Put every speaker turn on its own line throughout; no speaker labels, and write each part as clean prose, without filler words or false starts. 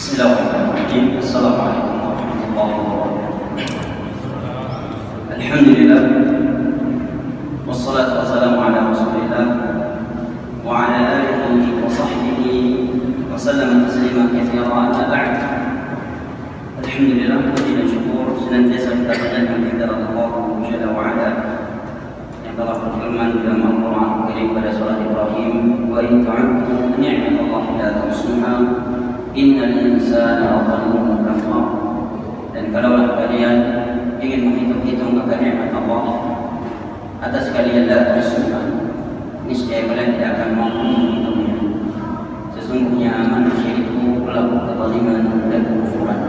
Bismillahirrahmanirrahim. Assalamualaikum warahmatullahi wabarakatuh. Alhamdulillah, wassalatu wassalamu ala Rasulillah wa ala alihi wa sahbihi wa sallama tasliman katsiran, amma ba'd. Alhamdulillah, puji dan syukur senantiasa kita panjatkan kehadirat Allah Jalla wa Ala yang telah berfirman dalam Al-Qur'an Al-Karim pada surat Ibrahim, wa in ta'uddu ni'matallahi la tuhsuha innal insana zalumun kafar. Dan kalaulah kalian ingin menghitung-hitung akan nikmat Allah atas kalian, la tuhsuha, niscaya kalian tidak akan mampu menghitungnya. Sesungguhnya manusia itu pelaku kezaliman dan kekufuran.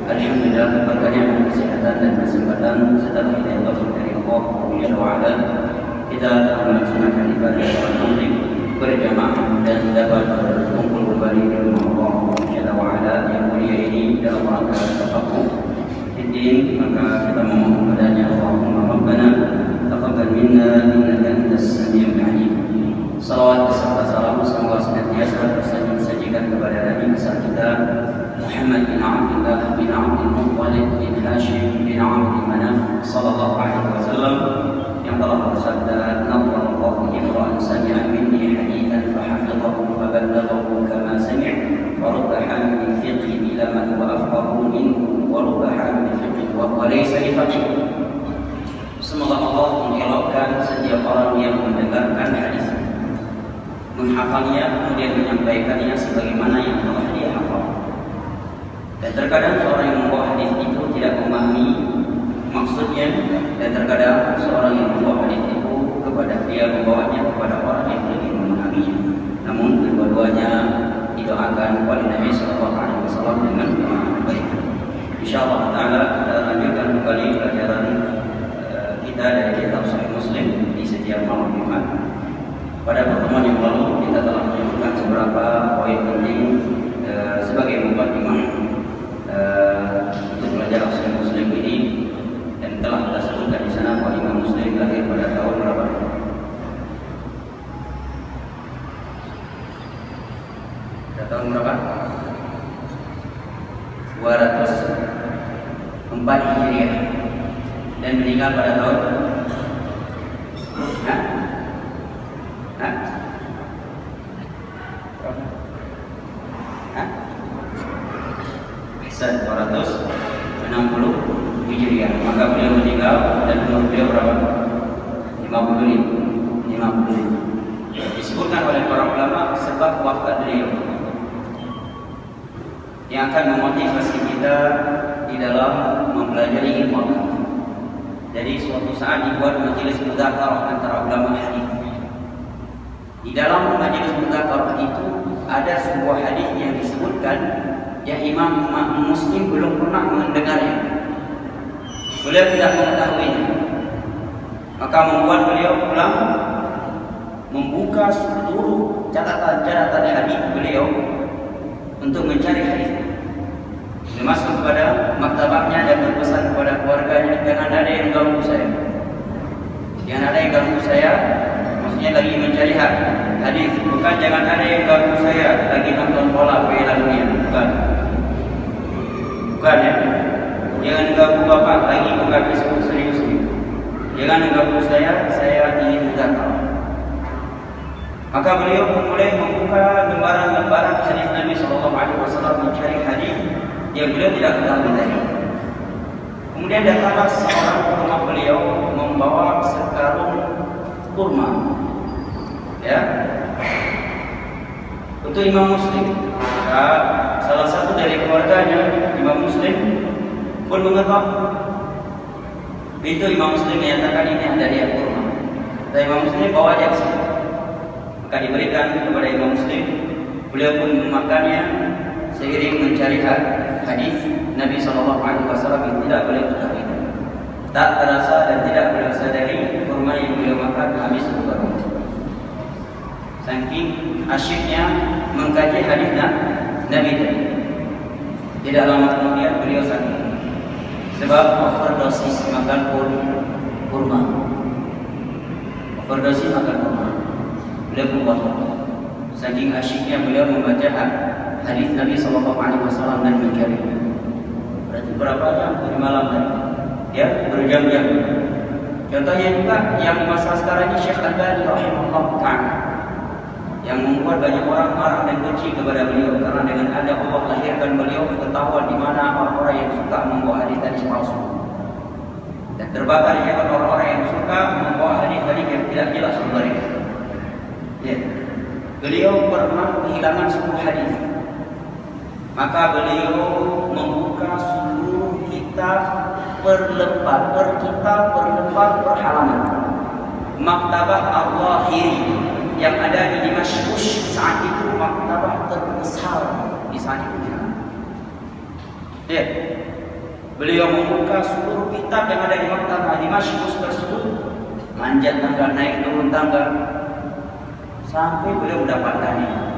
Alhamdulillah, berkat nikmat kesehatan dan kesempatan serta hidayah dari Allah Jalla wa Ala, kita telah melaksanakan ibadah salat maghrib berjamaah dan dapat berkumpul kembali di rumah Allah Jalla wa Ala yang mulia ini dalam rangka tafaqquh fiddin. Maka kita memohon kepadanya, Allahumma rabbana taqabbal minna innaka antas samiul alim. Salawat beserta salam semoga senantiasa tersajikan kepada Nabi besar kita Muhammad bin Abdullah bin Abdul Muttalib bin Hashim bin Abdul Manaf sallallahu alaihi wasallam yang telah bersabda, "Nadharallahu imra'an sami'a minni haditsan fahafidhahu faballaghahu kama sami', wa rubba hamilin fiqhin ila man huwa afqahu minhu, wa rubba hamilin fiqhin wa huwa laysa bifaqih." Semoga Allah mengelakkan setiap orang yang mendengarkan hadis, menghafalnya, kemudian menyampaikannya sebagaimana yang telah dia hafal. Dan terkadang seorang yang membawa hadis itu tidak memahami maksudnya, dan terkadang seorang yang membawa hadis itu dia membawanya kepada orang yang lebih memahaminya. Namun kedua-duanya didoakan oleh Nabi Sallallahu Alaihi Wasallam dengan baik. Insyaallah Taala kita lanjutkan kembali pelajaran kita dari kitab Sahih Muslim di setiap malam Jumat. Pada pertemuan yang lalu kita telah menyebutkan beberapa poin penting sebagai mukadimah untuk belajar Sahih Muslim ini, dan telah kita sebutkan di sana bahwa Imam Muslim lahir pada tahun berapa? Pada tahun berapa? 204 Hijriah, dan meninggal pada tahun Ahsan, 260 Hijriah. Maka beliau meninggal dan umur beliau berapa? 55. Disebutkan oleh para ulama sebab wafat beliau yang akan memotivasi kita di dalam mempelajari ilmu. Jadi suatu saat dibuat majelis mudzakarah antara ulama hadis. Di dalam majelis mudzakarah itu ada sebuah hadis yang disebutkan yang Imam Muslim belum pernah mendengarnya. Beliau tidak mengetahuinya. Maka membuat beliau pulang membuka seluruh catatan-catatan hadis beliau untuk mencari hadis. Dia masuk kepada maktabahnya dan berpesan kepada keluarganya, jangan ada yang ganggu saya. Jangan ada yang ganggu saya, maksudnya lagi mencari hadis. Bukan jangan ada yang ganggu saya lagi nonton bola Piala Dunia. Bukan ya. Jangan ganggu bapak lagi buka Facebook serius. Jangan ganggu saya ingin mudzakarah. Maka beliau mulai membuka lembaran-lembaran hadis Nabi Sallallahu Alaihi Wasallam, mencari hadis yang beliau tidak ketahui tadi. Kemudian datanglah seorang ke rumah beliau membawa sekarung kurma, ya, untuk Imam Muslim. Maka salah satu dari keluarganya Imam Muslim pun mengetahui. Itu Imam Muslim menyatakan ini ada dia kurma. Dan Imam Muslim bawa dia ke sini. Maka diberikan kepada Imam Muslim. Beliau pun memakannya seiring mencari hadis Nabi Sallallahu Alaihi Wasallam yang tidak beliau ketahui. Tak terasa dan tidak beliau sadari kurma yang beliau makan habis beberapa. Saking asyiknya mengkaji hadis Nabi tadi. Tidak lama kemudian beliau sakit. Sebab overdosis makan kurma. Overdosis makan kurma. Beliau pun wafat. Saking asyiknya beliau membaca hadis Nabi Shallallahu Alaihi Wasallam dan mencarinya. Berarti berapa jam di malam tadi? Ya, berjam-jam. Contohnya juga yang di masa sekarang ini Syekh Al-Albani rahimahullah ta'ala, yang membuat banyak orang marah dan benci kepada beliau karena dengan ada Allah lahirkan beliau ketahuan di mana orang-orang yang suka membawa hadis-hadis palsu dan terbakar di jalan orang-orang yang suka membawa hadis-hadis yang tidak jelas sumbernya. Ya. Beliau pernah kehilangan 10 hadis. Maka beliau membuka seluruh kitab per kitab per halaman. Maktabah Al-Zahiri yang ada di Damaskus saat itu maktabah terbesar di saat itu. Ya. Beliau membuka seluruh kitab yang ada di maktabah Damaskus tersebut, manjat tangga, naik turun tangga, sampai beliau mendapatkannya.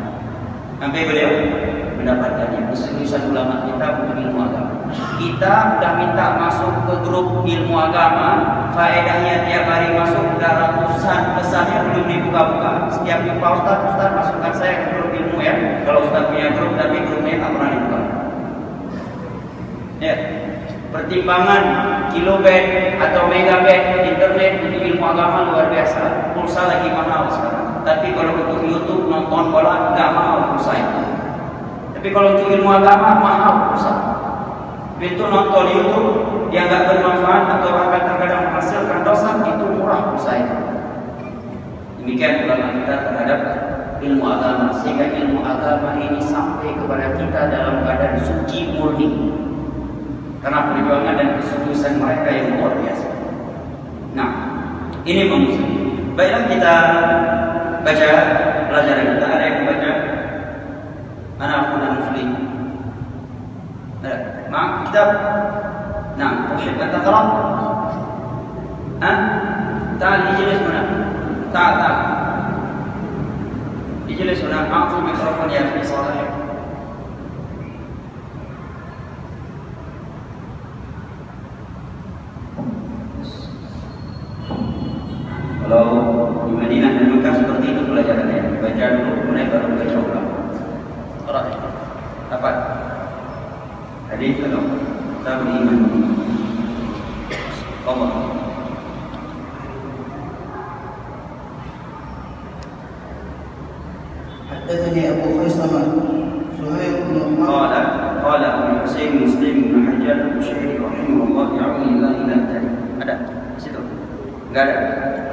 Keseriusan ulama kita untuk ilmu agama. Kita sudah minta masuk ke grup ilmu agama, faedahnya tiap hari masuk udah ratusan, pesannya belum dibuka-buka. Setiap jumpa Ustaz masukkan saya ke grup ilmu ya. Kalau Ustaz punya grup tapi grupnya tak pernah dibuka. Ya. Pertimbangan kilobit atau megabit internet untuk ilmu agama luar biasa. Pulsa lagi mahal sekarang. Tapi kalau untuk YouTube nonton bola nggak mahal pulsa itu. Tapi kalau untuk ilmu agama mahal pulsa. Itu nonton YouTube yang nggak bermanfaat atau akan terkadang menghasilkan dosa, itu murah pulsa itu. Demikian ulama kita terhadap ilmu agama, sehingga ilmu agama ini sampai kepada kita dalam keadaan suci murni. Karena perjuangan dan keseriusan mereka yang luar biasa. Nah, ini maksud. Baiklah kita baca pelajaran kita. Ada yang membaca? Mana Akhuna Muslim? Ada? Maaf, kitab. Nah, tauhid anta taqra? تعال اجلس هنا. تعال. اجلس هنا. أعطي الميكروفون يا أخي صالح. Kalau di Madinah dan Mekah seperti itu pelajarannya, baca dulu, kemudian baru baca ulang. Orang dapat. Hadis atau kita beriman. Allah.
حدثني أبو خيثمة زهير بن عمر
قال أبو الحسين مسلم بن حجاج القشيري رحمه الله يعود الله إلى التاريخ. Ada di situ? Enggak ada.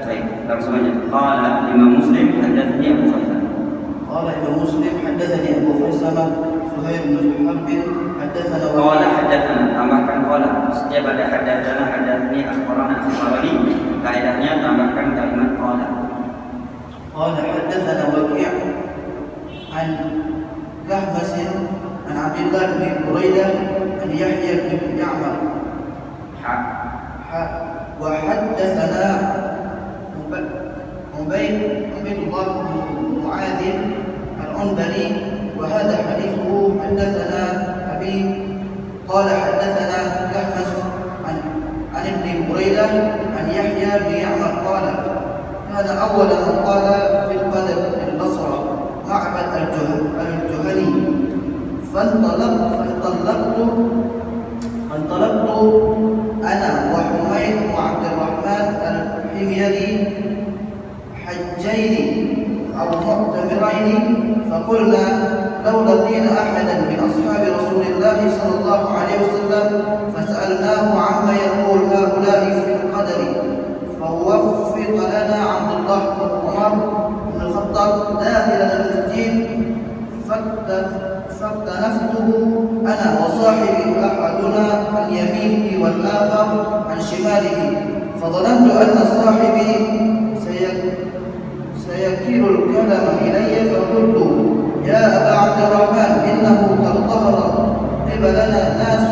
Baik, langsung aja. Qala Imam Muslim haddatsani Abu Khaisamah.
قال Imam Muslim haddatsani Abu Khaisamah Zuhair bin Harb haddatsana
qala haddatsana, tambahkan qala. Setiap ada haddatsana, haddatsani, akhbarana, akhbarani, kaidahnya tambahkan kalimat qala.
قال حدثنا وكيع عن كهمس عن عبد الله بن بريدة عن يحيى بن يعمر وحدثنا عبيد الله بن معاذ العنبري وهذا حديثه حدثنا أبي قال حدثنا كهمس عن ابن بريدة عن يحيى بن يعمر قال كان أول من قال في القدر البصرة معبد الجهني فانطلقت أنا وحميد وعبد الرحمن الحميري حجين أو معتمرين فقلنا لو لقينا أحدا من أصحاب رسول الله صلى الله عليه وسلم فسألناه عما يقول هؤلاء في القدر فوفق لنا عبد الله بن عمر بن الخطاب داخل المسجد فاكتنفته أنا وصاحبي أحدنا عن يمينه والآخر عن شماله فظننت أن صاحبي سيكيل الكلام إلي فقلت يا أبا عبد الرحمن إنه قد ظهر قبلنا ناس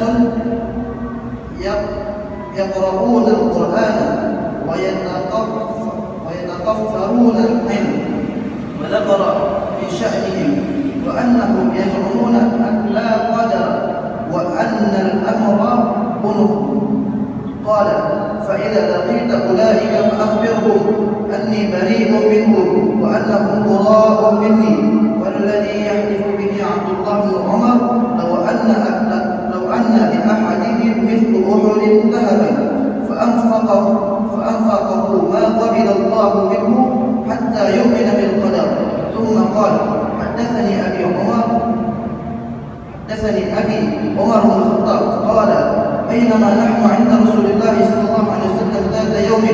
يقرؤون القرآن ويتطفرون العلم وذكر في شأنهم وأنهم يزعمون أن لا قدر وأن الأمر أنف قال فإذا لقيت أولئك فأخبرهم أني بريء منهم وأنهم براء مني والذي يحلف به عبد الله بن عمر لو أن لأحدهم مثل أحد ذهبا فأنفقه ما قبل الله منه حتى يؤمن بالقدر. ثم قال: حدثني أبي عمر بن الخطاب قال: بينما نحن عند رسول الله صلى الله عليه وسلم ذات يوم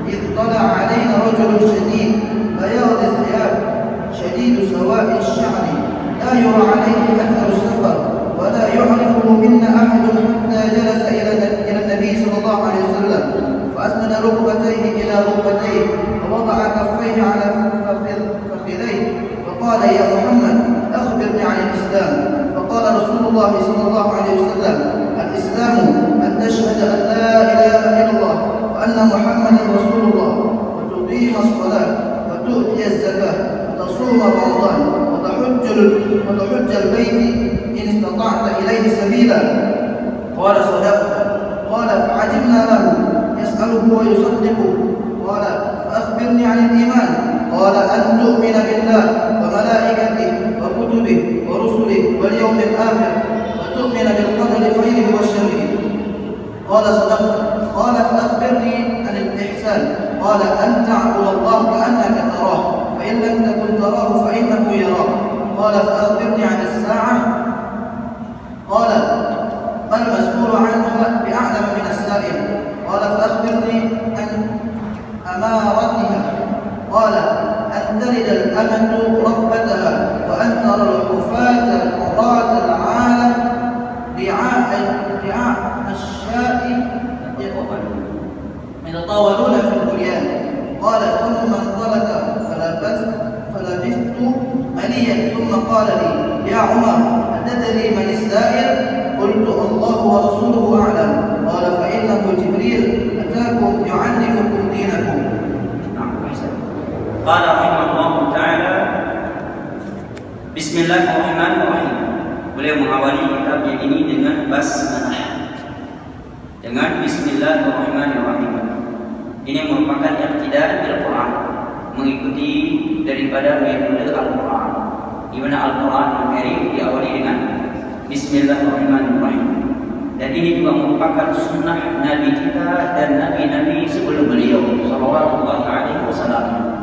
إذ طلع علينا رجل شديد بياض الثياب شديد سواء الشعر لا يرى عليه أثر السفر ولا يعرفه منا أحد حتى جلس إلى النبي صلى الله عليه وسلم فأسند ركبتيه إلى ركبتيه ووضع كفيه على فخذيه وقال: يا محمد أخبرني عن الإسلام. فقال رسول الله صلى الله عليه وسلم: الإسلام أن تشهد أن لا إله إلا الله وأن محمدا رسول الله وتقيم الصلاة وتؤتي الزكاة وتصوم رمضان وتحج البيت إن استطعت إليه سبيلا. قال: صدقت. قال: فعجبنا له يسأله ويصدقه. قال: فأخبرني عن الإيمان. قال: أن تؤمن بالله وملائكته وكتبه ورسله واليوم الآخر وتؤمن بالقدر خيره وشره. قال: صدقت. قال: فأخبرني عن الإحسان. قال: أن تعبد الله كأنك تراه فإن لم تكن تراه فإنه يراك. قال: فأخبرني عن الساعة. قال: ما المسؤول عنها بأعلم من السائل. قال: فأخبرني عن أمارتها. قال: أن تلد الأمة ربتها وأن ترى الحفاة العراة العالم رعاء الشاء يتطاولون في البنيان. قال: ثم انطلق فلبثت مليا ثم قال لي: يا عمر أتدري من السائل؟ قلت: الله ورسوله أعلم. قال: فإنه جبريل أتاكم يعلمكم دينكم.
قال رحمه الله تعالى: Bismillahirrahmanirrahim. Beliau mengawali kitabnya ini dengan basmalah, dengan Bismillahirrahmanirrahim. Ini merupakan iqtida' bil Quran, mengikuti daripada metode Al-Quran, di mana Al-Quran Al-Karim diawali dengan Bismillahirrahmanirrahim. Dan ini juga merupakan sunnah Nabi kita dan Nabi-Nabi sebelum beliau sallallahu alaihi wasallam.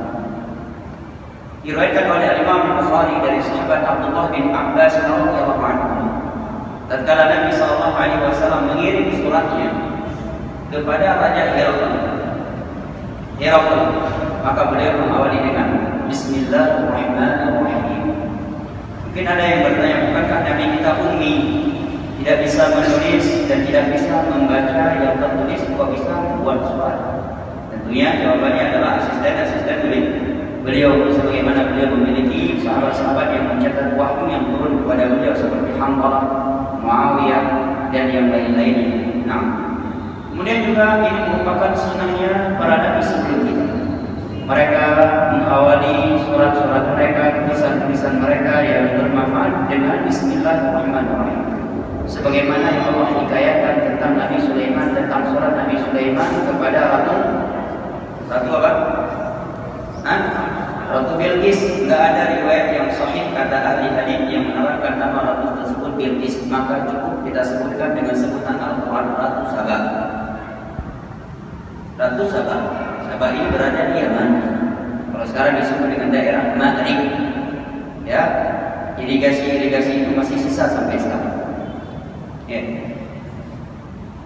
Diriwayatkan oleh Imam Bukhari dari sahabat Abdullah bin Abbas radhiyallahu anhu, tatkala Nabi sallallahu alaihi wasallam mengirim suratnya kepada Raja Herakl, maka beliau mengawali dengan Bismillahirrahmanirrahim. Mungkin ada yang bertanya, bukankah Nabi kita ummi, tidak bisa menulis dan tidak bisa membaca yang tertulis, kok bisa membuat surat? Tentunya jawabannya adalah asisten beliau, sebagaimana beliau memiliki sahabat-sahabat yang mencatat wahyu yang turun kepada beliau seperti Hanzalah, Muawiyah dan yang lain-lainnya. Nah, kemudian juga ini merupakan sunnahnya para nabi sebelum kita. Mereka mengawali surat-surat mereka, tulisan-tulisan mereka yang bermanfaat dengan Bismillahirrahmanirrahim. Sebagaimana yang Allah hikayatkan tentang Nabi Sulaiman, tentang surat Nabi Sulaiman kepada Ratu apa? Ratu Bilqis. Tidak ada riwayat yang sahih kata ahli hadis yang menerangkan nama ratu tersebut Bilqis, maka cukup kita sebutkan dengan sebutan Al-Quran Ratu Saba. Ratu Saba. Saba ini berada di Yaman. Kalau sekarang disebut dengan daerah Maghrib, ya, irigasi itu masih sisa sampai sekarang. Ya.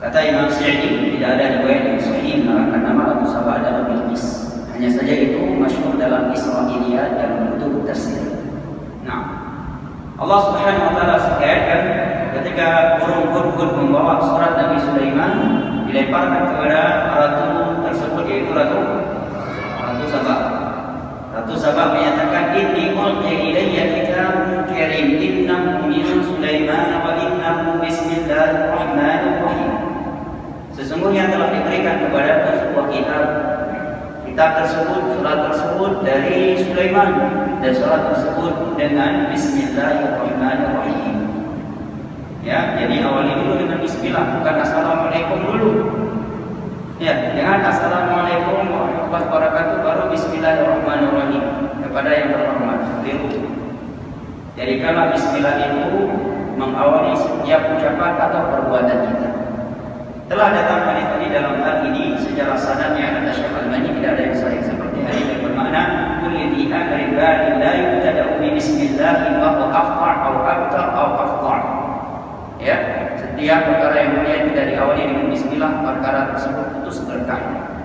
Kata Imam Sa'di, tidak ada riwayat yang sahih menerangkan nama Ratu Saba adalah Bilqis. Hanya saja itu masyhur dalam Israiliyat dan kutub tafsir. Nah, Allah Subhanahu wa taala sekalian ketika burung hudhud membawa surat Nabi Sulaiman dilemparkan kepada ratu tersebut, yaitu Ratu Saba. Ratu Saba menyatakan, inni ulqiya ilayya kitabun karim innahu min Sulaiman wa innahu bismillahirrahmanirrahim. Sesungguhnya telah diberikan kepadaku sebuah kitab tersebut, surat tersebut dari Sulaiman, dan surat tersebut dengan Bismillahirrahmanirrahim. Ya, jadi awali dulu dengan Bismillah, bukan Assalamualaikum dulu. Ya, dengan Assalamualaikum warahmatullahi wabarakatuh baru Bismillahirrahmanirrahim kepada yang terhormat. Keliru. Jadikanlah bismillah itu mengawali setiap ucapan atau perbuatan kita. Telah datang hadis tadi dalam hal ini secara sanadnya kata Syekh Al-Albani tidak ada yang sahih seperti hadis yang bermakna kulli di amrin ba'in la yubtada'u bi bismillah wa huwa afdal aw abtar aw afdal. Ya, setiap perkara yang mulia tidak diawali dengan bismillah, perkara tersebut putus berkah.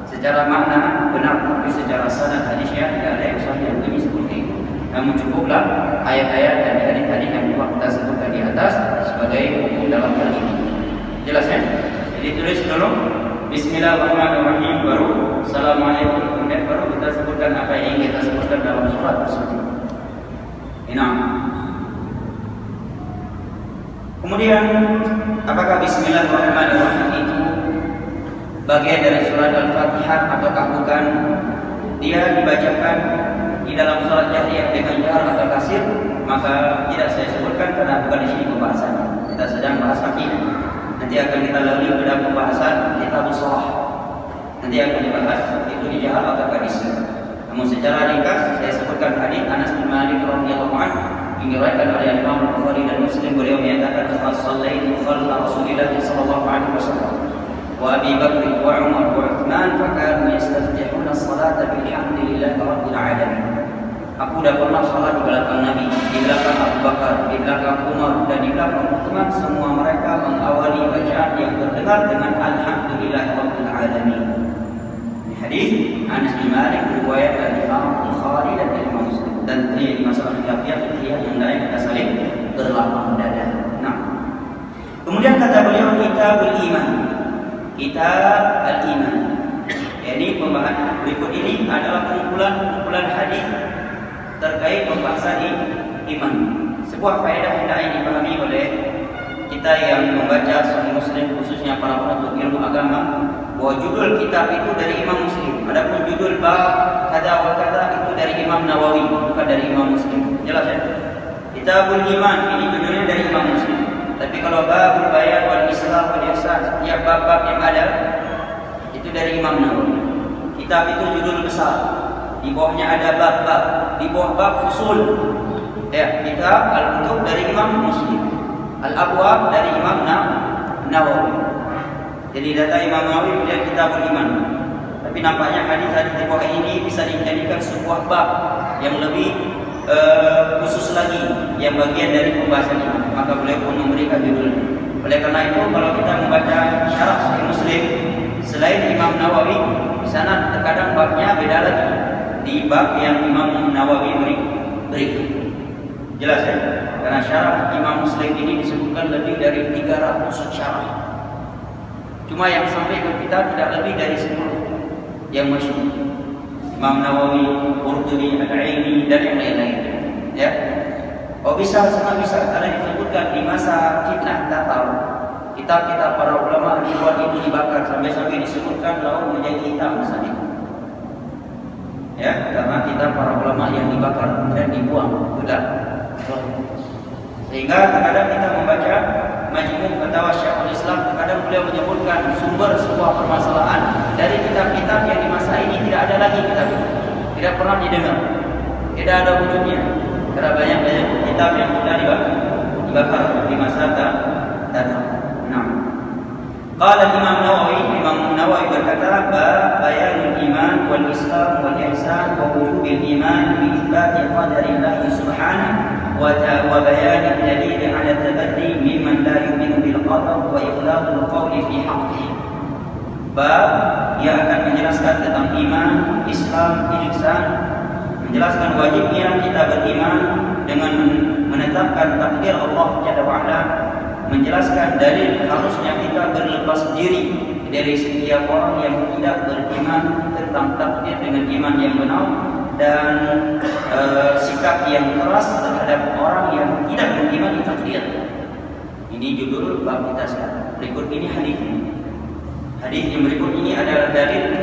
Secara makna benar, tapi secara sanad hadisnya tidak ada yang sahih yang bunyi seperti itu. Namun cukuplah ayat-ayat dan hadis-hadis yang telah kita sebutkan di atas sebagai hukum dalam hal ini. Jelas ya? Jadi tulis dulu Bismillahirrahmanirrahim, baru Assalamualaikum, kemudian baru kita sebutkan apa yang ingin kita sebutkan dalam surat tersebut. Inam. Kemudian apakah Bismillahirrahmanirrahim itu bagian dari surat Al-Fatihah ataukah bukan? Dia dibacakan di dalam sholat jahriyah dengan jahar atau kasir, maka tidak saya sebutkan karena bukan di sini pembahasannya. Kita sedang bahas akidah. Nanti akan kita lalui pada pembahasan kitab shalah. Nanti akan dibahas itu di jahar atau kasir. Namun secara ringkas saya sebutkan hadis Anas bin Malik radhiyallahu anhu yang diriwayatkan oleh Imam Bukhari dan Muslim. Beliau menyatakan as-sallaitu khalfa Rasulillah sallallahu alaihi wasallam wa Abi Bakr wa Umar wa Uthman fakanu yastaftihuna as-salata bilhamdillahi rabbil alamin. Aku dah pernah salat di belakang Nabi, di belakang Abu Bakar, di belakang Umar dan di belakang Uthman. Semua mereka mengawali bacaan yang terdengar dengan alhamdulillahi rabbil alamin. Hadis Anas bin Malik riwayat dari Imam Bukhari dan Imam Muslim. Dan ini masalah khilafiyah yang lain kita saling berlapang dada. Nah, kemudian kata beliau kitabul iman. Kitab al-iman. Jadi pembahasan berikut ini adalah kumpulan hadis terkait pembahasan iman. Sebuah faedah hendaknya dipahami oleh kita yang membaca Sahih Muslim, khususnya para penuntut ilmu agama, bahwa judul kitab itu dari Imam Muslim. Adapun judul bab kada wa kada itu dari Imam Nawawi, bukan dari Imam Muslim. Jelas ya? Kitabul Iman ini judulnya dari Imam Muslim. Tapi kalau babul bayan wal islam wal ihsan, setiap bab-bab yang ada itu dari Imam Nawawi. Kitab itu judul besar. Di bawahnya ada bab-bab, di bawah bab fusul. Ya, kitab al-kutub dari Imam Muslim. Al-abwab dari Imam Nawawi. Jadi data Imam Nawawi punya kitabul iman. Tapi nampaknya hadis-hadis di bawah ini bisa dijadikan sebuah bab yang lebih khusus lagi, yang bagian dari pembahasan iman. Maka beliau pun memberikan judulnya. Oleh karena itu kalau kita membaca syarah Sahih Muslim, selain Imam Nawawi, di sana terkadang babnya beda lagi di bab yang Imam Nawawi beri. Jelas ya? Karena syarah Imam Muslim ini disebutkan lebih dari 300 syarah. Cuma yang sampai ke kita tidak lebih dari 10 yang masyhur. Imam Nawawi, Qurtubi, Al-Aini dan yang lain-lain. Ya. Oh bisa, sangat bisa karena disebutkan di masa fitnah Tatar. Kitab-kitab para ulama dibuat itu dibakar sampai disebutkan lalu menjadi hitam misalnya. Ya, karena kitab para ulama yang dibakar kemudian dibuang, sudah. Sehingga terkadang kita membaca Majmu' Fatawa Syekhul Islam, terkadang beliau menyebutkan sumber sebuah permasalahan dari kitab-kitab yang di masa ini tidak ada lagi kitab itu. Tidak pernah didengar. Tidak ada wujudnya. Karena banyak kitab yang sudah dibakar di masa datang. Nah. Qala Imam Nawawi berkata, bayanul iman wal islam wal ihsan wa wujubil iman bi itsbati qadarillah subhanahu wa bayan dalil ala tabaddi mimman la yu'minu bil qadar wa ikhlasul qawli fi haqqihi. Bab yang akan menjelaskan tentang iman, Islam, ihsan, menjelaskan wajibnya kita beriman dengan menetapkan takdir Allah Jalla wa Ala, menjelaskan dalil harusnya kita berlepas diri dari setiap orang yang tidak beriman tentang takdir dengan iman yang benar, dan sikap yang keras terhadap orang yang tidak mengimani takdir. Ini judul bab kita sekarang. Berikut ini hadis. Hadis yang berikut ini adalah dalil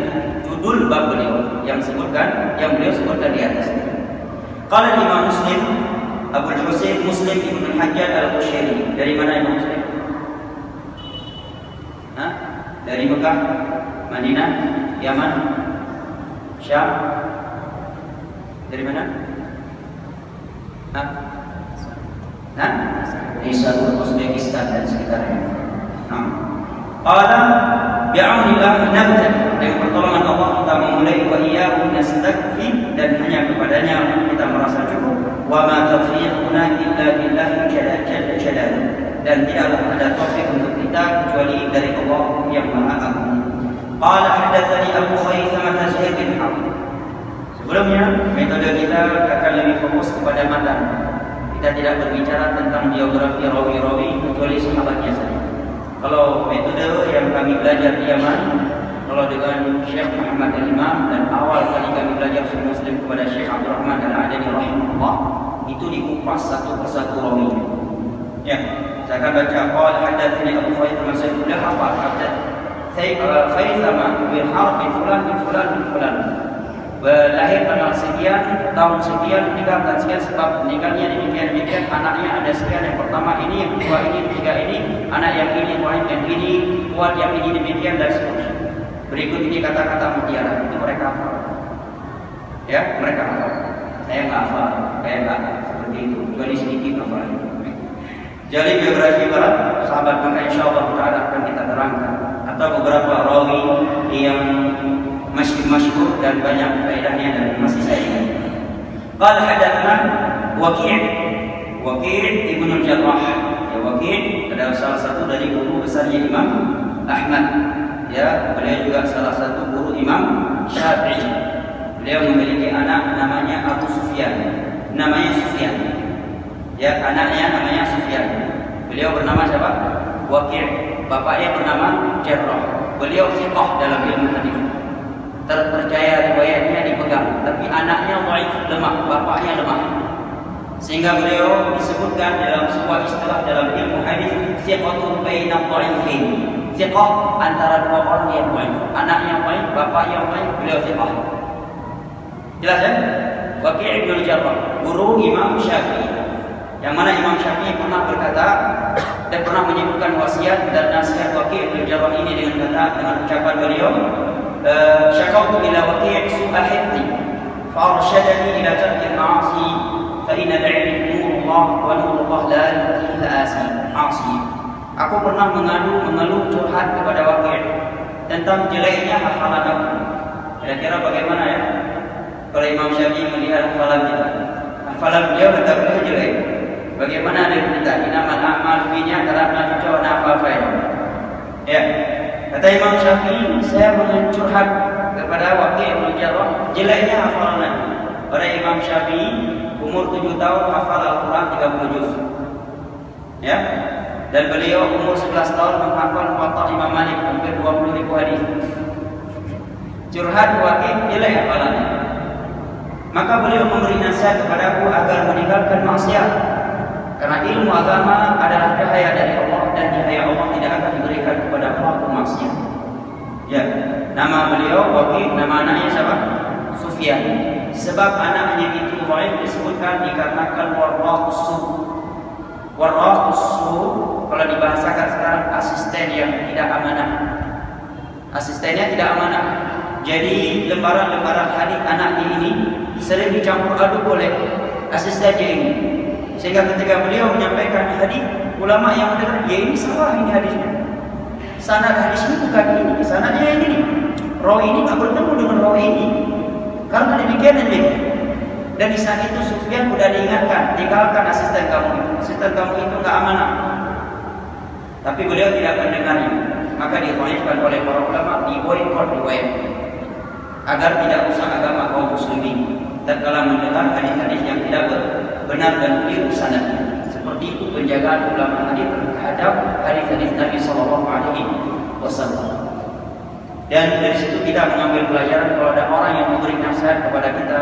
judul bab beliau yang beliau sebutkan di atas. Qala Imam Muslim Abu Husain Muslim ibn Hajjaj al-Qushairi. Dari mana Imam Muslim? Dari Mekah, Madinah, Yaman, Syam. Dari mana? Nah, Nisabur, Uzbekistan dan sekitarnya. Nah, qala bi'aunillah nabtadi, dengan pertolongan Allah kita memulai, wa iyyahu nastakfi, dan hanya kepadanya kita merasa cukup, wa ma taufiquna illa billahi jalla jalaluhu, dan tidaklah ada taufik untuk kita kecuali dari Allah yang Maha Agung. Qala hadatsani Abu Khaytham Zuhair bin Harb. Sebelumnya metode kita akan lebih fokus kepada matan. Kita tidak berbicara tentang biografi rawi-rawi kecuali sahabatnya saja. Kalau metode yang kami belajar di Yaman, kalau dengan Syekh Muhammad Al-Imam, dan awal kali kami belajar Sahih Muslim kepada Syekh Abdul Rahman Al-Adani rahimahullah, itu dikupas satu persatu rawinya. Ya, saya akan baca. Qala hadatsani Abu Khaytham Zuhair hafal Khaytham bin Harb bin fulan bin fulan bin fulan. Lahir tanggal sekian, tahun sekian, meninggal tanggal sekian, sebab meninggalnya demikian, anaknya ada sekian, yang pertama ini, yang kedua ini, yang ketiga ini, anak yang ini, yang ini, kuat yang ini, demikian dan seterusnya. Berikut ini kata-kata mutiara, itu mereka hafal. Ya, mereka hafal. Saya nggak hafal, saya nggak seperti itu, kecuali sedikit hafal. Jadi biografi para sahabat, maka insya Allah akan kita terangkan, atau beberapa rawi yang masyhur dan banyak faedahnya dan masih saya ingat. Qala hadatsana Waqi' Ibnu Jarrah. Ya, Waqi' adalah salah satu dari guru besarnya Imam Ahmad. Ya, beliau juga salah satu guru Imam Syafi'i. Beliau memiliki anak namanya Abu Sufyan. Namanya Sufyan. Ya, anaknya namanya Sufyan. Beliau bernama siapa? Waqi'. Bapaknya bernama Jarrah. Beliau thiqah dalam ilmu hadis. Terpercaya riwayatnya dipegang, tapi anaknya dhaif, lemah, bapaknya lemah. Sehingga beliau disebutkan dalam sebuah istilah dalam ilmu hadis, thiqatun baina dhaifin. Thiqah antara dua orang yang dhaif. Anaknya dhaif, bapaknya dhaif, beliau thiqah. Jelas ya? Waqi' bin Jarrah, guru Imam Syafi'i. Yang mana Imam Syafi'i pernah berkata dan pernah menyebutkan wasiat dan nasihat Waqi' bin Jarrah ini dengan ucapan beliau, syakautu ila Waqi' su'a hifdhi farshadani ila tarki al-ma'asi fa inna al-'ilma nurullah wa nurullah la yudhi'u al-'asi. Aku pernah mengeluh curhat kepada Waqi' tentang jeleknya hafalan aku. Kira-kira bagaimana ya kalau Imam Syafi'i melihat hafalan kita? Hafalan beliau tetap jelek. Bagaimana dengan kita? Inamal a'mal binniyat karena cucu apa faedah. Ya. Kata Imam Syafi'i, saya mencurhat kepada Waqi' bin Jarrah jeleknya hafalan. Pada Imam Syafi'i umur 7 tahun hafal Al-Quran 30 juz. Ya. Dan beliau umur 11 tahun menghafal Muwatta Imam Malik hampir 20.000 hadis. Curhat Waqi' jelek hafalannya. Maka beliau memberi nasihat kepadaku agar meninggalkan maksiat. Karena ilmu agama adalah cahaya dari Allah, dan cahaya Allah tidak akan diberikan kepada pelaku maksiat. Ya, nama beliau Waqi', nama anaknya siapa? Sufyan. Sebab anaknya itu dhaif disebutkan dikarenakan warraqus su. Warraqus su kalau dibahasakan sekarang asisten yang tidak amanah. Asistennya tidak amanah. Jadi lembaran-lembaran hadis anaknya ini sering dicampur aduk oleh asistennya ini. Sehingga ketika beliau menyampaikan hadis, ulama yang mendengar, ya ini salah ini hadisnya. Sanad hadis ini bukan ini, sanadnya ini. Rawi ini tak bertemu dengan rawi ini. Karena demikian dan demikian. Dan di saat itu Sufyan sudah diingatkan, tinggalkan asisten kamu itu. Asisten kamu itu enggak amanah. Tapi beliau tidak mendengarnya. Maka dikhawatirkan oleh para ulama, diboikot riwayatnya agar tidak usah agama kaum muslimin. Dan kalau mendengar hadis-hadis yang tidak benar dan keliru sanadnya, seperti itu penjagaan ulama hadis terhadap hadis-hadis Nabi Sallallahu Alaihi Wasallam. Dan dari situ kita mengambil pelajaran kalau ada orang yang memberi nasihat kepada kita,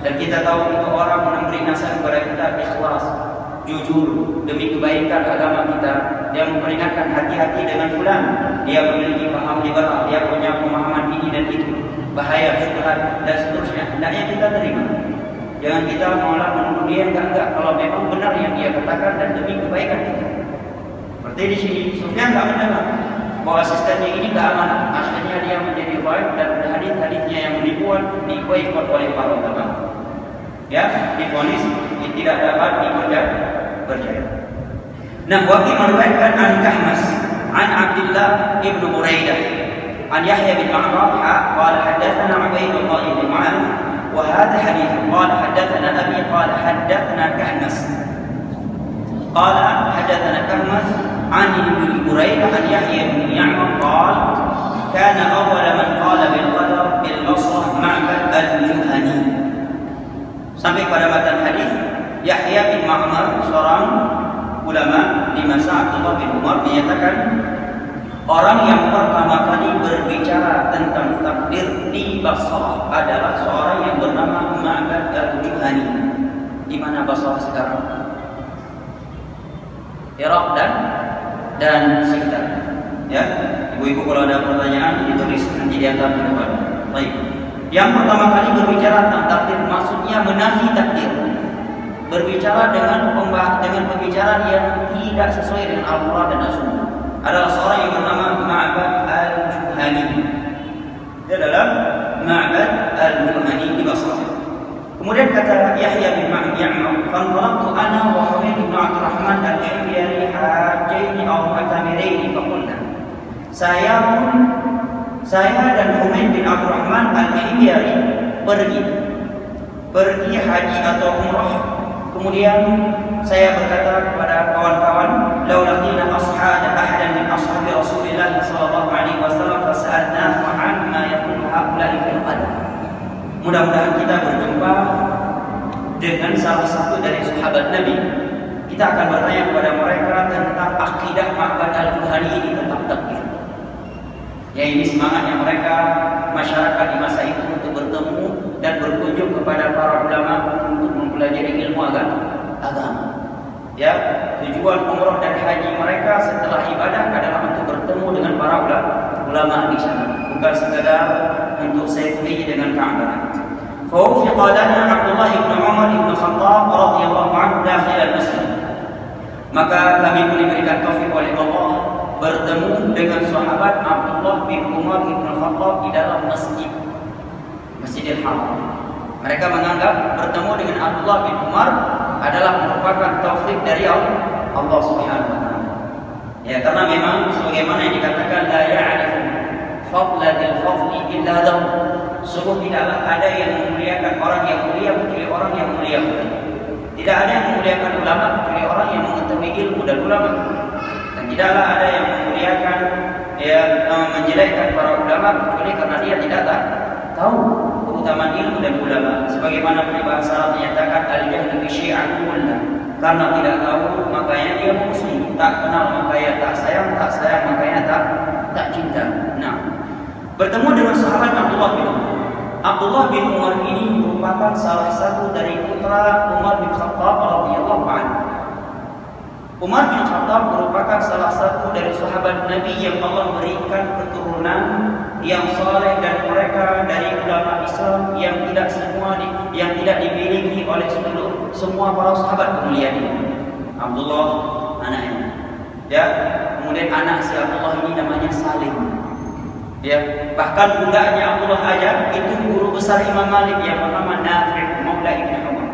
dan kita tahu itu orang memberi nasihat kepada kita ikhlas, jujur demi kebaikan agama kita, dia memperingatkan hati-hati dengan fulan, dia memiliki paham liberal, dia punya pemahaman ini dan itu, bahaya syubhat dan seterusnya, hendaknya kita terima. Jangan kita malah menuduh dia enggak kalau memang benar yang dia katakan dan demi kebaikan kita. Seperti di sini Sufyan enggak mendengar bahwa asistennya ini enggak amanah, akhirnya dia menjadi baik dan hadis-hadisnya yang dibuat diboikot oleh para ulama. Ya, divonis tidak dapat berjaya. Nah, Waqi meriwayatkan an Kahmas an Abdullah ibn Buraidah an Yahya bin Ma'mar qala hadatsana Ubaidullah ibn Mu'adz wa hadha hadits qala hadatsana Abi qala hadatsana Kahmas qala hadatsana Kahmas an Ibn Buraidah an Yahya bin Ya'mar qala kana awwal man qala bil qadar bil Basrah Ma'bad al-Juhani. Sampai pada matan hadis Yahya bin Ma'mar, seorang ulama di masa Abdullah bin Umar, menyatakan orang yang pertama kali berbicara tentang takdir di Basrah adalah seorang yang bernama Ma'bad al-Juhani. Di mana Basrah sekarang? Irak dan sekitar. Ya, ibu-ibu kalau ada pertanyaan ditulis nanti diantar ke depan. Baik. Yang pertama kali berbicara tentang takdir maksudnya menafi takdir. Berbicara dengan pembicaraan yang tidak sesuai dengan Al-Quran dan As-Sunnah adalah seorang yang bernama Ma'bad al-Juhani. Dia adalah Ma'bad al-Juhani di Basrah. Kemudian kata Yahya bin Ma'mar, "Fantalaqtu ana wa Humayd bin Abdurrahman al-Himyari hajjaini aw mu'tamiraini faqulna." Saya dan Humayd bin Abdurrahman al-Himyari pergi haji atau umrah. Kemudian saya berkata kepada kawan-kawan, "Lau laqina ahadan min ashabi Rasulillah sallallahu alaihi wasallam fas'alnahu 'amma yaqulu haula'i fil qadar." Mudah-mudahan kita berjumpa dengan salah satu dari sahabat Nabi. Kita akan bertanya kepada mereka tentang akidah Ma'bad al-Juhani ini tentang takdir. Ya, ini semangatnya mereka, masyarakat di masa itu, untuk bertemu dan berkunjung kepada para ulama untuk mempelajari ilmu agama. Ya, tujuan umrah dan haji mereka setelah ibadah adalah untuk bertemu dengan para ulama di sana, bukan sekadar untuk selfie dengan Ka'bah. فوفق لنا عبد الله بن عمر بن الخطاب رضي الله عنه داخل المسجد. Maka kami pun diberikan taufik oleh Allah bertemu dengan sahabat Abdullah bin Umar bin Khattab di dalam Masjidil Haram. Mereka menganggap bertemu dengan Abdullah bin Umar adalah merupakan taufik dari Allah Subhanahu wa taala. Ya, karena memang sebagaimana yang dikatakan la ya'rifu fadla bil fadli illa lahu. Sungguh tidaklah ada yang memuliakan orang yang mulia kecuali orang yang mulia. Tidak ada yang memuliakan ulama kecuali orang yang mengetahui ilmu dan ulama. Dan tidaklah ada yang memuliakan menjelekkan para ulama kecuali karena dia tidak tahu keutamaan ilmu dan ulama. Sebagaimana peribahasa Arab menyatakan al-jahlu bi syai'in kullah. Karena tidak tahu makanya dia musuh, tak kenal makanya tak sayang makanya tak cinta. Nah, bertemu dengan sahabat Abdullah bin Umar. Abdullah bin Umar ini merupakan salah satu dari putra Umar bin Khattab radhiyallahu anhu. Umar bin Khattab merupakan salah satu dari sahabat Nabi yang Allah berikan keturunan yang saleh, dan mereka dari ulama Islam yang tidak dimiliki oleh semua para sahabat kemuliaan ini. Abdullah anaknya. Ya, kemudian anak si Abdullah ini namanya Salim. Ya, bahkan budaknya Abdullah aja itu guru besar Imam Malik yang bernama Nafi' Maula Ibn Umar.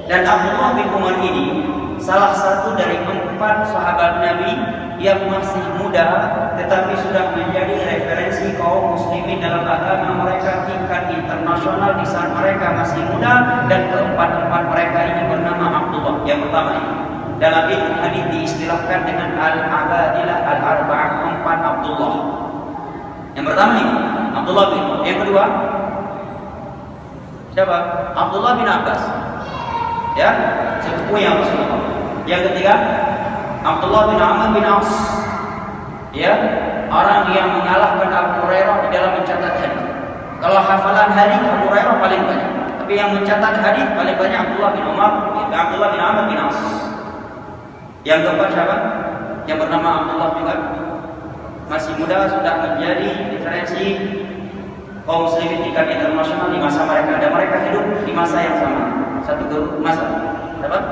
Dan Abdullah bin Umar ini salah satu dari 4 sahabat Nabi yang masih muda tetapi sudah menjadi referensi kaum muslimin dalam agama mereka tingkat internasional di saat mereka masih muda. Dan keempat mereka ini bernama Abdullah. Yang pertama ini dalam ilmu hadis diistilahkan dengan al-abadilah al-arba'ah, 4 Abdullah. Yang pertama ini Abdullah bin Umar. Yang kedua siapa? Abdullah bin Abbas. Ya, sepupu yang Rasulullah. Yang ketiga Abdullah bin Amr bin As. Ya, orang yang mengalahkan Abu Hurairah di dalam mencatat hadis. Kalau hafalan hadis Abu Hurairah paling banyak, tapi yang mencatat hadis paling banyak Abdullah bin Amr bin As. Yang keempat siapa? Yang bernama Abdullah juga, masih muda, sudah menjadi referensi kaum muslimin tingkat internasional di masa mereka, dan mereka hidup di masa yang sama, satu masa. Dapat?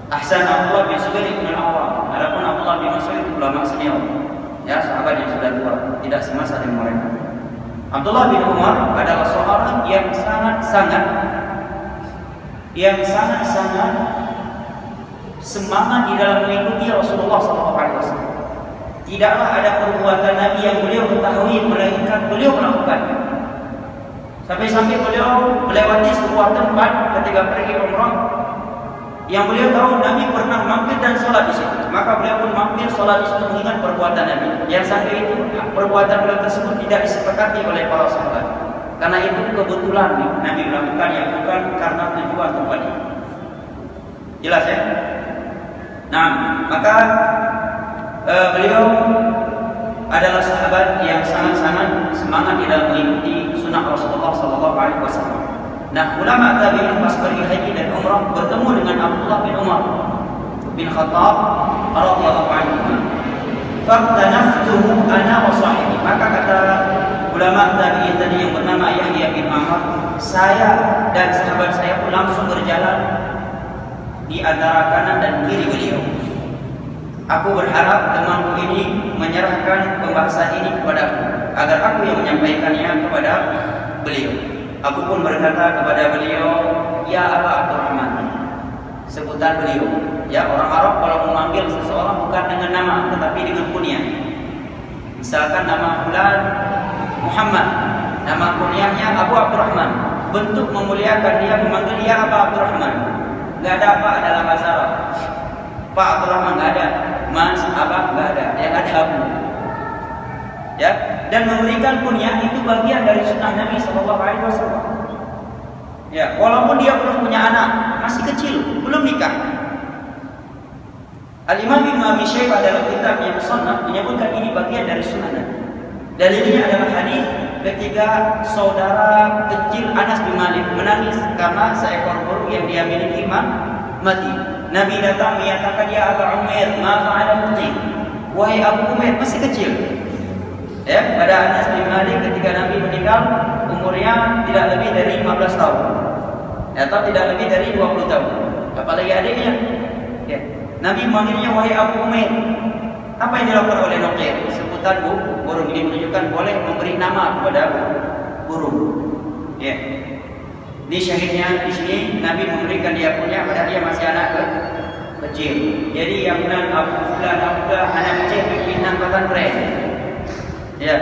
Ahsan Abdullah bin Zubair bin Al-Awwam. Adapun Abdullah bin Mas'ud ulama senior, ya, sahabat yang sudah tua, tidak semasa dengan mereka. Abdullah bin Umar adalah seorang yang sangat
semangat di dalam mengikuti Rasulullah SAW. Tidaklah ada perbuatan Nabi yang beliau ketahui melainkan beliau melakukan. Sampai-sampai beliau melewati sebuah tempat ketika pergi umrah yang beliau tahu Nabi pernah mampir dan sholat di situ. Maka beliau pun mampir sholat di situ mengingat perbuatan Nabi. Yang sampai itu perbuatan beliau tersebut tidak disepakati oleh para sahabat. Karena itu kebetulan Nabi melakukan yang bukan karena tujuan tempat itu. Jelas ya? Nah, maka beliau adalah sahabat yang sangat-sangat semangat di dalam mengikuti sunnah Rasulullah SAW. Nah, ulama tabi'in pas pergi haji dan umrah bertemu dengan Abdullah bin Umar bin Khattab radhiyallahu anhu. Faqtanaftuhu ana wa sahibi. Maka kata ulama tabi'in tadi yang bernama Yahya bin Ma'mar, saya dan sahabat saya pun langsung berjalan di antara kanan dan kiri beliau. Aku berharap temanku ini menyerahkan pembahasan ini kepadaku agar aku yang menyampaikannya kepada beliau. Aku pun berkata kepada beliau, ya Aba Abdurrahman, sebutan beliau. Ya, orang Arab kalau memanggil seseorang bukan dengan nama tetapi dengan kunyah. Misalkan nama fulan Muhammad, nama kunyahnya Abu Abdurrahman. Bentuk memuliakan dia memanggil ya Aba Abdurrahman. Enggak ada apa dalam bahasa Arab. Pak Abdurrahman enggak ada. Mas, Abah enggak ada. Yang ada Abu. Ya, dan memberikan kunyah itu bagian dari sunnah Nabi SAW. Ya, walaupun dia belum punya anak, masih kecil, belum nikah. Al-Imam Ibnu Abi Syaibah dalam kitab yang Musannaf menyebutkan ini bagian dari sunnah Nabi. Dalilnya adalah hadis ketika saudara kecil Anas bin Malik menangis karena seekor burung yang dia miliki mati. Nabi datang menyatakan, ya Abu Umair, ma fa'ala muti. Wahai Abu Umair, masih kecil. Ya, pada Anas bin Malik ketika Nabi meninggal umurnya tidak lebih dari 15 tahun. Atau tidak lebih dari 20 tahun. Apalagi adiknya. Ya. Nabi memanggilnya wahai Abu Umair. Apa yang dilakukan oleh Nuqair? Sebutan burung ini menunjukkan boleh memberi nama kepada burung. Ya. Ini syahidnya di sini Nabi memberikan dia punya padahal dia masih anak kecil. Jadi yang nan Abu Fulan anak kecil pimpinan pesantren. Ya.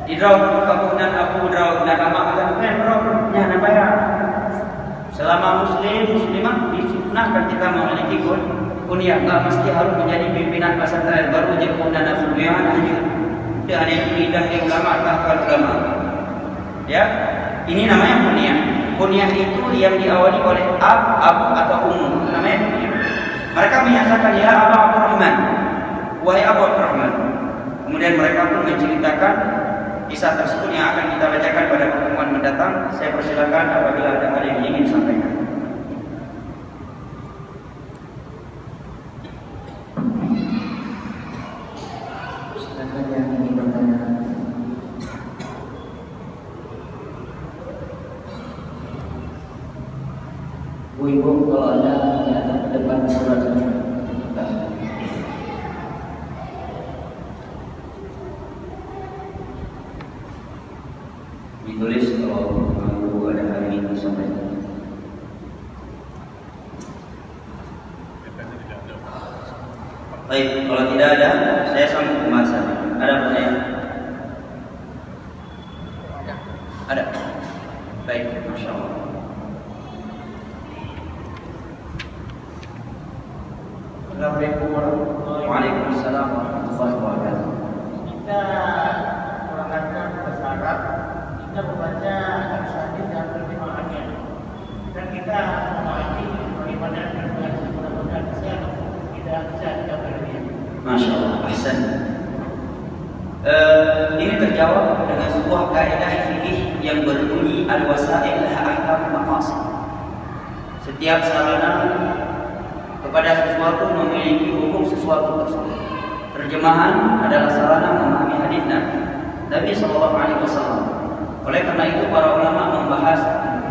Idrau kabunan Abu Draud dan nama pesantren berapa nama ya. Selama muslimah disunnahkan kita memiliki kunyah, enggak mesti harus menjadi pimpinan pesantren baru jadi kunyah nafsulian aja. Tidak ada yang diundang di ulama bahkan ulama. Ya. Ini namanya kunyah. Kunyah itu yang diawali oleh abu atau ummu, namanya kunyah. Mereka menyatakan ya Abu Abdurrahman, wahai Abu Abdurrahman. Kemudian mereka pun menceritakan kisah tersebut yang akan kita bacakan pada pertemuan mendatang. Saya persilakan apabila ada hal yang ingin disampaikan.
Silakan yang ingin bertanya. Ibu kalau ada yang depan surat
ditulis kalau mau ada hal yang ingin disampaikan. Baik, kalau tidak ada, saya sambung pembahasan. Ada pertanyaan? Ada. Baik, masya Allah.
Assalamualaikum warahmatullahi wabarakatuh.
Waalaikumsalam warahmatullahi wabarakatuh.
Kita mengangkat bahasa Arab, kita membaca hadis dan pertimbangannya, dan kita memahami bagaimana berbahagia mudah-mudahan tidak bisa kita berhenti.
Masya Allah, ahsan. Ini terjawab dengan sebuah kaidah fikih yang berbunyi al-wasail laha ahkam maqasid. Setiap sarana kepada sesuatu memiliki hukum sesuatu tersebut. Terjemahan adalah sarana memahami hadis Nabi SAW. Oleh karena itu para ulama membahas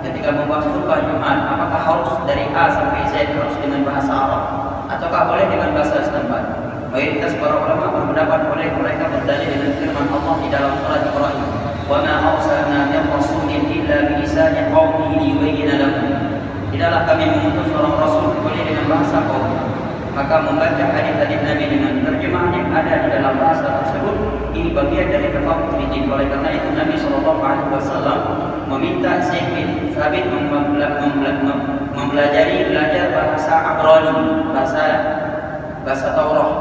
ketika membahas khutbah Jumat, apakah harus dari A sampai Z harus dengan bahasa Arab ataukah boleh dengan bahasa setempat? Mayoritas para ulama berpendapat boleh mereka berdalil dengan firman Allah di dalam surat Ibrahim, "Wa ma arsalna min rasulin illa bi lisani qaumihi liyubayyana lahum." Tidaklah kami mengutus seorang rasul kecuali dengan bahasa kaum. Maka membaca hadis-hadis Nabi dengan terjemahan yang ada di dalam bahasa tersebut ini bagian dari tafaqquh fi din. Oleh karena itu Nabi SAW meminta Zaid bin Thabit belajar bahasa Abrani, bahasa Taurat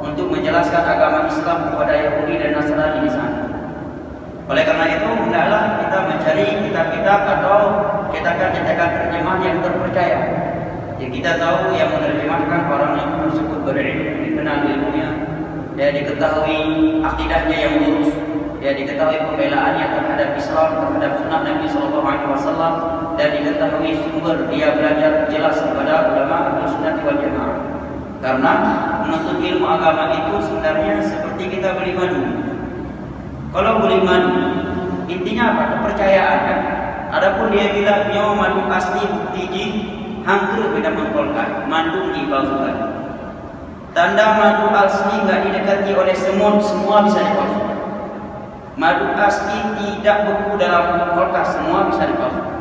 untuk menjelaskan agama Islam kepada Yahudi dan Nasrani di sana. Oleh karena itu hendaklah kita mencari kitab-kitab atau cetakan-cetakan terjemahan yang terpercaya. Ya, kita tahu yang menerjemahkan orang yang tersebut berilmu, dikenal ilmunya, ya diketahui akidahnya yang lurus, ya diketahui pembelaannya terhadap Islam, terhadap sunnah Nabi SAW, dan diketahui sumber dia belajar jelas kepada ulama Ahlus Sunnah wal Jamaah. Karena menuntut ilmu agama itu sebenarnya seperti kita beli madu. Kalau beli madu, intinya apa? Kepercayaan kan? Adapun dia bilang nyawa madu asli bukti ji hancur beda mengkolkan, madu dipalsukan. Tanda madu asli nggak didekati oleh semut, semua bisa dipalsukan. Madu asli tidak beku dalam kulkas, semua bisa dipalsukan.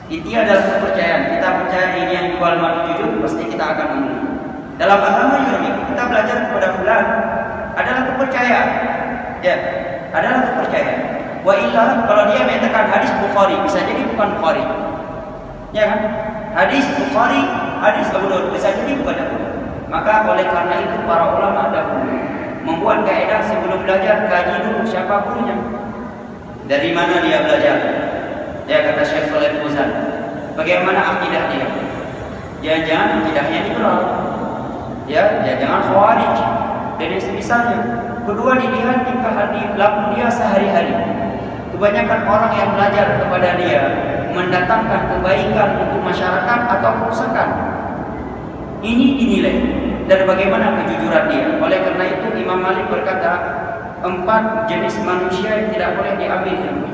Intinya adalah kepercayaan. Kita percaya ini yang jual madu jujur, pasti kita akan membeli. Dalam agama juga kita belajar kepada fulan adalah kepercayaan. Ya, adalah kepercayaan. Wa illa kalau dia mengatakan hadis Bukhari, bisa jadi bukan Bukhari. Ya kan? Hadis Bukhari, hadis Abu Daud, bisa jadi bukan Abu Daud. Maka oleh karena itu para ulama dahulu membuat kaidah sebelum belajar kaji dulu siapa gurunya. Dari mana dia belajar? Ya kata Syekh Shalih Fauzan, bagaimana akidah dia? Jangan-jangan akidahnya liberal. Ya, jangan khawarij dan yang semisalnya. Kedua dilihat tingkah laku dia sehari-hari. Kebanyakan orang yang belajar kepada dia mendatangkan kebaikan untuk masyarakat atau kerusakan. Ini dinilai dan bagaimana kejujuran dia. Oleh karena itu Imam Malik berkata 4 jenis manusia yang tidak boleh diambil ilmu.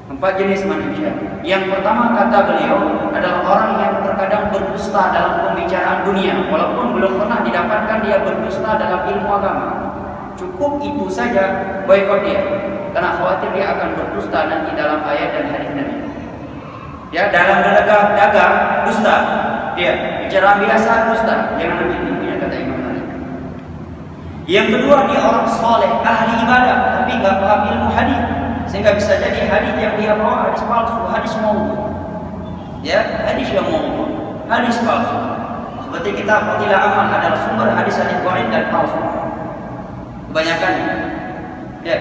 4 jenis manusia. Yang pertama kata beliau adalah orang yang terkadang berdusta dalam pembicaraan dunia, walaupun belum pernah didapatkan dia berdusta dalam ilmu agama. Cukup itu saja boikot dia, karena khawatir dia akan berdusta nanti dalam ayat dan hadis Nabi. Ya, dalam dagang dusta, dia bicara biasa dusta, jangan ambil ilmunya kata Imam Malik. Yang kedua dia orang soleh, ahli ibadah, tapi nggak paham ilmu hadis. Sehingga bisa jadi hadis yang dia bawa hadis palsu, hadis maudhu. Ya, hadis yang maudhu, hadis palsu. Seperti kitab Fadilah Amal adalah sumber hadis-hadis dhaif dan palsu. Kebanyakan. Ya.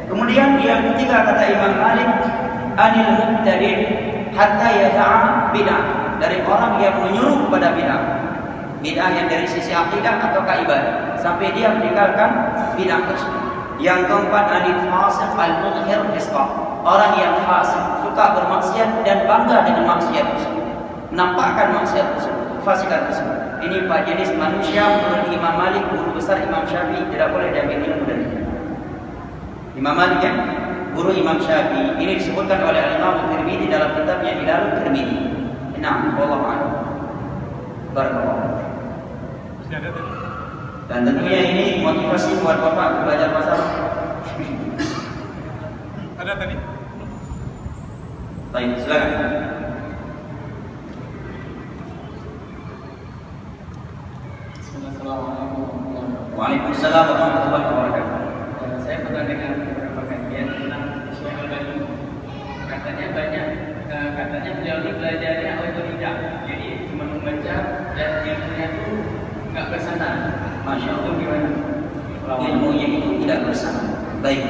Kemudian yang ketiga kata Imam Malik, anil mubtadi' hatta yada'a bid'ah. Dari orang yang menyuruh kepada bid'ah. Bid'ah yang dari sisi akidah atau ibadah sampai dia meninggalkan bid'ah tersebut. Yang keempat anil fasik al-mudhir fisqah. Orang yang fasik, suka bermaksiat dan bangga dengan maksiat tersebut. Menampakkan maksiat tersebut, fasikan tersebut. Ini 4 jenis manusia menurut Imam Malik, guru besar Imam Syafi'i, tidak boleh diambil ilmu dari dia. Imam Malik ya, guru Imam Syafi'i. Ini disebutkan oleh Imam Tirmidzi dalam kitabnya Ilalul Tirmidzi. Nah, wallahu a'lam. Barakallahu. Dan tentunya ini motivasi buat Bapak belajar bahasa Arab.
Ada tadi.
Baik, silakan. Waalaikumsalam warahmatullahi wabarakatuh.
Saya pernah dengar beberapa kajian tentang Syekh Al-Albani. Katanya beliau ini belajarnya otodidak, jadi cuma membaca dan ilmunya itu nggak bersana.
Masya Allah.
Gimana?
Ilmunya itu tidak bersama. Baik.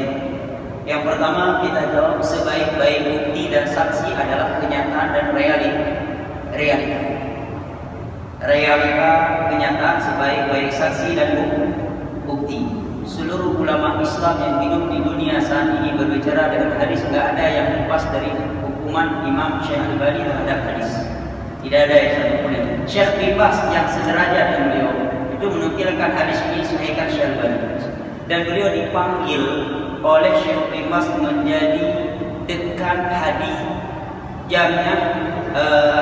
Yang pertama kita jawab sebaik-baik bukti dan saksi adalah kenyataan dan realita. Realita kenyataan sebaik-baik saksi dan bukti. Seluruh ulama Islam yang hidup di dunia saat ini berbicara dengan hadis, tidak ada yang lepas dari hukuman Imam Syekh Al-Albani terhadap hadis. Tidak ada yang satupun. Syekh bin Baz yang sederajat dengan beliau itu menukilkan hadis ini sahihkan Syekh Al-Albani. Dan beliau dipanggil oleh Syekh bin Baz menjadi dekan hadis Jami'ah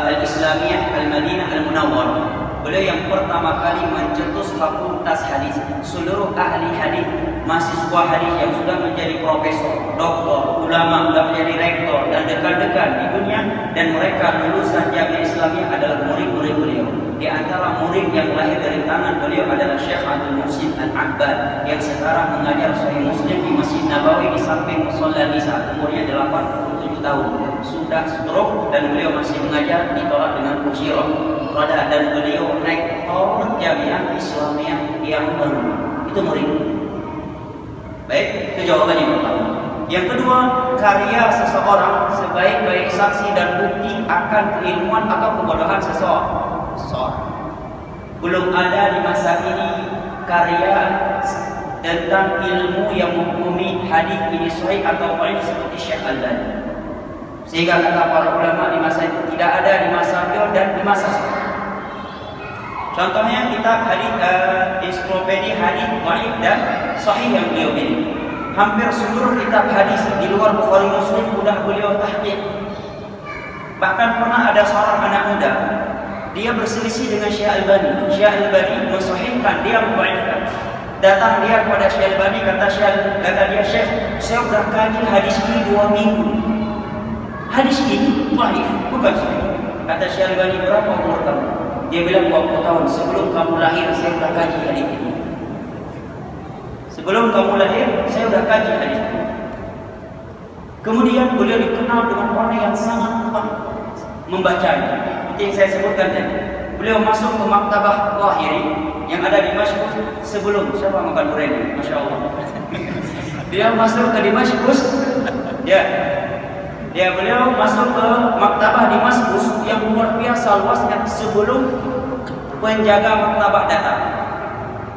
Al-Islamiyah Al-Madinah Al-Munawwarah.
Beliau yang pertama kali mencetus fakultas hadis. Seluruh ahli hadis, mahasiswa hadis yang sudah menjadi profesor, doktor, ulama, sudah menjadi rektor dan dekan-dekan di dunia, dan mereka lulusan Jamiah Islamiyah adalah murid-murid beliau. Di antara murid yang lahir dari tangan beliau adalah Syekh Abdul Muhsin Al-Abbad yang sekarang mengajar Sahih Muslim di Masjid Nabawi di samping Musholla Nisa. Umurnya 87 tahun, sudah stroke dan beliau masih mengajar, ditolak dengan kursi roda, dan beliau rektor Jamiah Islamiyah yang baru. Itu murid. Baik, itu jawaban yang pertama. Yang kedua, karya seseorang sebaik-baik saksi dan bukti akan keilmuan atau kebodohan seseorang. Belum ada di masa ini karya tentang ilmu yang menghukumi hadis ini sahih atau dhaif seperti Syekh Al-Albani. Sehingga kata para ulama di masa itu tidak ada di masa beliau dan di masa sekarang. Contohnya kitab hadis ensiklopedia hadis dhaif dan sahih yang beliau miliki. Hampir seluruh kitab hadis di luar Bukhari Muslim sudah beliau tahqiq. Bahkan pernah ada seorang anak muda, dia berselisih dengan Syekh Al-Albani. Syekh Al-Albani mensahihkan, dia mendhaifkan. Datang dia kepada Syekh Al-Albani, kata dia, Syekh, saya sudah kaji hadis ini 2 minggu. Hadis ini dhaif, bukan sahih. Kata Syekh Al-Albani, berapa umur kamu? Dia bilang 20 tahun. Sebelum kamu lahir saya sudah kaji hadis ini. Sebelum kamu lahir saya sudah kaji hadis ini. Kemudian beliau dikenal dengan orang yang sangat membacanya. Seperti yang saya sebutkan tadi, beliau masuk ke Maktabah Lahiri yang ada di Damaskus sebelum siapa makan durian, masya Allah. Dia masuk ke Damaskus, beliau masuk ke Maktabah Damaskus yang luar biasa luasnya sebelum penjaga maktabah datang.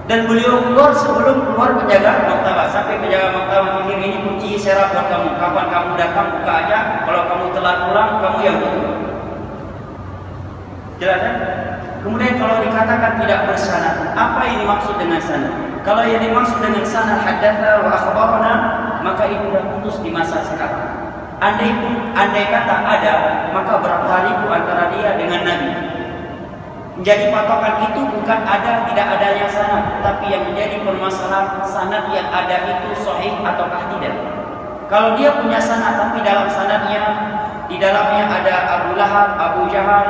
Dan beliau keluar sebelum keluar penjaga maktabah. Sampai penjaga maktabah mikir, ini kunci serap buat kamu. Kapan kamu datang buka aja. Kalau kamu telat pulang, kamu yang tutup. Jelas kan? Kemudian kalau dikatakan tidak bersanad, apa yang dimaksud dengan sanad? Kalau yang dimaksud dengan sanad haddatsa wa akhbarana, maka itu sudah putus di masa sekarang. Andai kata ada, maka berapa ribu antara dia dengan Nabi. Menjadi patokan itu bukan ada tidak adanya sanad, tapi yang menjadi permasalahan sanad yang ada itu sahih ataukah tidak. Kalau dia punya sanad tapi dalam sanadnya di dalamnya ada Abu Lahab, Abu Jahal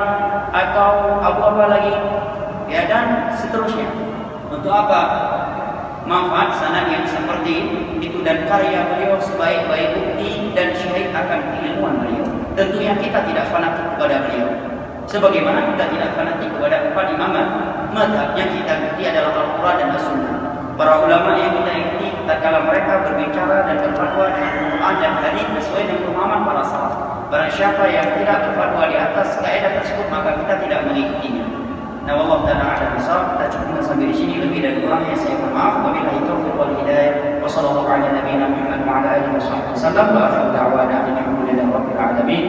atau Abu apa lagi, ya dan seterusnya. Untuk apa manfaat sanad yang seperti itu? Dan karya beliau sebaik-baik bukti dan syahid akan keilmuan beliau. Tentunya kita tidak fanatik kepada beliau. Sebagaimana kita tidak fanatik kepada 4 imam mazhab, yang kita ikuti adalah Al-Quran dan As-Sunnah. Para ulama yang kita ikuti tatkala mereka berbicara dan berfatwa dengan Al-Quran dan hadis sesuai dengan pemahaman para salaf. Barang siapa yang tidak berfatwa di atas kaidah tersebut, maka kita tidak mengikutinya. Nah, wallahu ta'ala a'lam bishawab. Kita cukupkan sampai di sini, lebih dan kurangnya saya mohon maaf. Wabillahi taufiq wal hidayah. Wa sallallahu ala nabiyyina Muhammad wa ala alihi wa sahbihi wasallam. Wa akhiru da'wana alhamdulillahi rabbil alamin.